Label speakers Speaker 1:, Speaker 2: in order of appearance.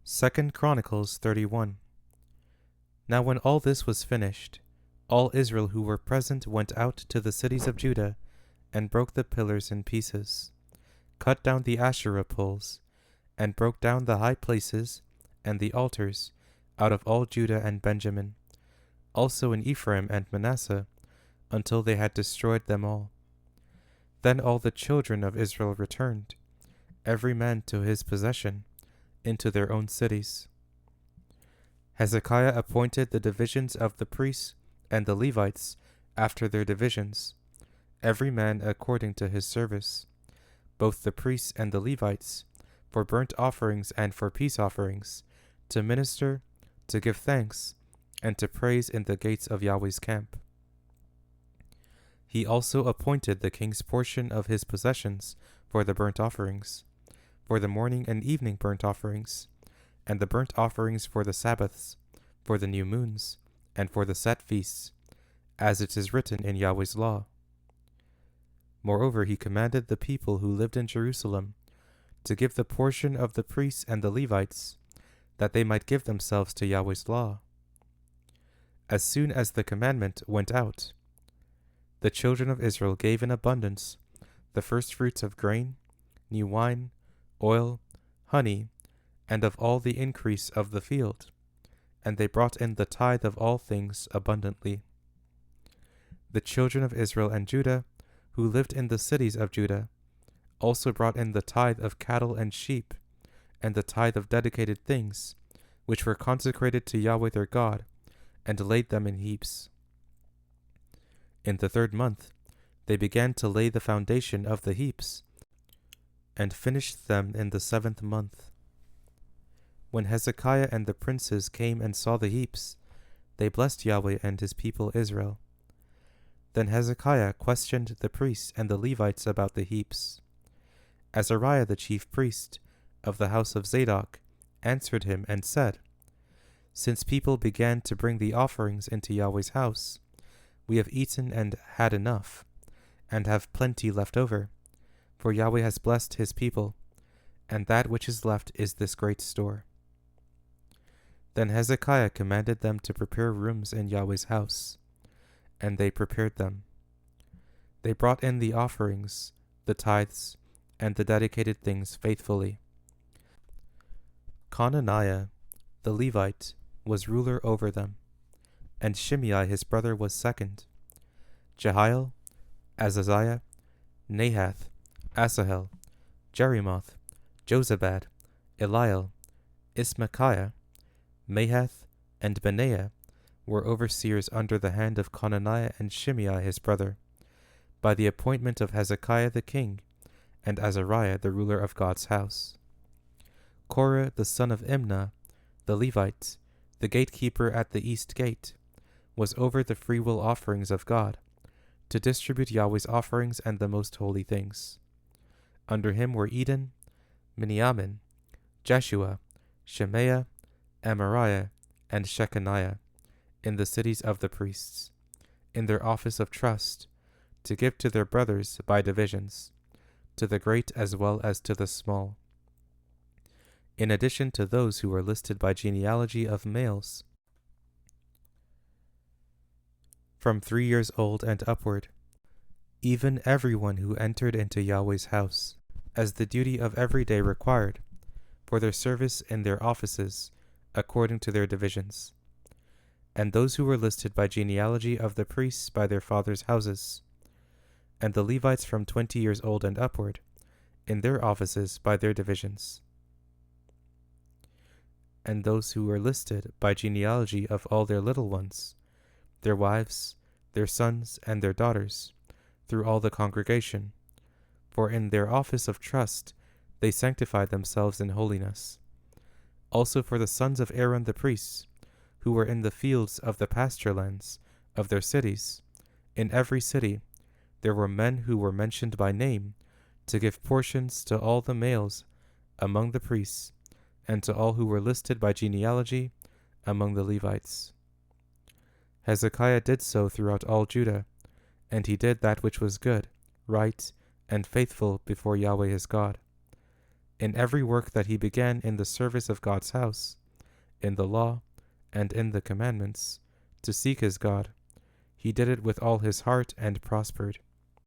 Speaker 1: 2 Chronicles 31. Now when all this was finished, all Israel who were present went out to the cities of Judah, and broke the pillars in pieces, cut down the Asherah poles, and broke down the high places and the altars out of all Judah and Benjamin, also in Ephraim and Manasseh, until they had destroyed them all. Then all the children of Israel returned, every man to his possession, into their own cities. Hezekiah appointed the divisions of the priests and the Levites after their divisions, every man according to his service, both the priests and the Levites, for burnt offerings and for peace offerings, to minister, to give thanks, and to praise in the gates of Yahweh's camp. He also appointed the king's portion of his possessions for the burnt offerings, for the morning and evening burnt offerings, and the burnt offerings for the Sabbaths, for the new moons, and for the set feasts, as it is written in Yahweh's law. Moreover, he commanded the people who lived in Jerusalem to give the portion of the priests and the Levites, that they might give themselves to Yahweh's law. As soon as the commandment went out, the children of Israel gave in abundance the firstfruits of grain, new wine, oil, honey, and of all the increase of the field, and they brought in the tithe of all things abundantly. The children of Israel and Judah, who lived in the cities of Judah, also brought in the tithe of cattle and sheep, and the tithe of dedicated things, which were consecrated to Yahweh their God, and laid them in heaps. In the 3rd month, they began to lay the foundation of the heaps, and finished them in the 7th month. When Hezekiah and the princes came and saw the heaps, they blessed Yahweh and his people Israel. Then Hezekiah questioned the priests and the Levites about the heaps. Azariah the chief priest, of the house of Zadok, answered him and said, Since people began to bring the offerings into Yahweh's house, we have eaten and had enough, and have plenty left over, for Yahweh has blessed his people, and that which is left is this great store. Then Hezekiah commanded them to prepare rooms in Yahweh's house, and they prepared them. They brought in the offerings, the tithes, and the dedicated things faithfully. Conaniah, the Levite, was ruler over them, and Shimei his brother was second. Jehiel, Azaziah, Nahath, Asahel, Jerimoth, Jozabad, Eliel, Ismachiah, Mahath, and Benaiah were overseers under the hand of Conaniah and Shimei his brother, by the appointment of Hezekiah the king, and Azariah the ruler of God's house. Korah the son of Imnah, the Levite, the gatekeeper at the east gate, was over the freewill offerings of God, to distribute Yahweh's offerings and the most holy things. Under him were Eden, Miniamin, Jeshua, Shemaiah, Amariah, and Shechaniah, in the cities of the priests, in their office of trust, to give to their brothers by divisions, to the great as well as to the small, in addition to those who were listed by genealogy of males, from 3 years old and upward, even everyone who entered into Yahweh's house, as the duty of every day required, for their service in their offices, according to their divisions, and those who were listed by genealogy of the priests by their fathers' houses, and the Levites from 20 years old and upward, in their offices by their divisions, and those who were listed by genealogy of all their little ones, their wives, their sons, and their daughters, through all the congregation, for in their office of trust they sanctified themselves in holiness. Also for the sons of Aaron the priests, who were in the fields of the pasture lands of their cities, in every city there were men who were mentioned by name, to give portions to all the males among the priests, and to all who were listed by genealogy among the Levites. Hezekiah did so throughout all Judah, and he did that which was good, right, and faithful before Yahweh his God. In every work that he began in the service of God's house, in the law, and in the commandments, to seek his God, he did it with all his heart and prospered.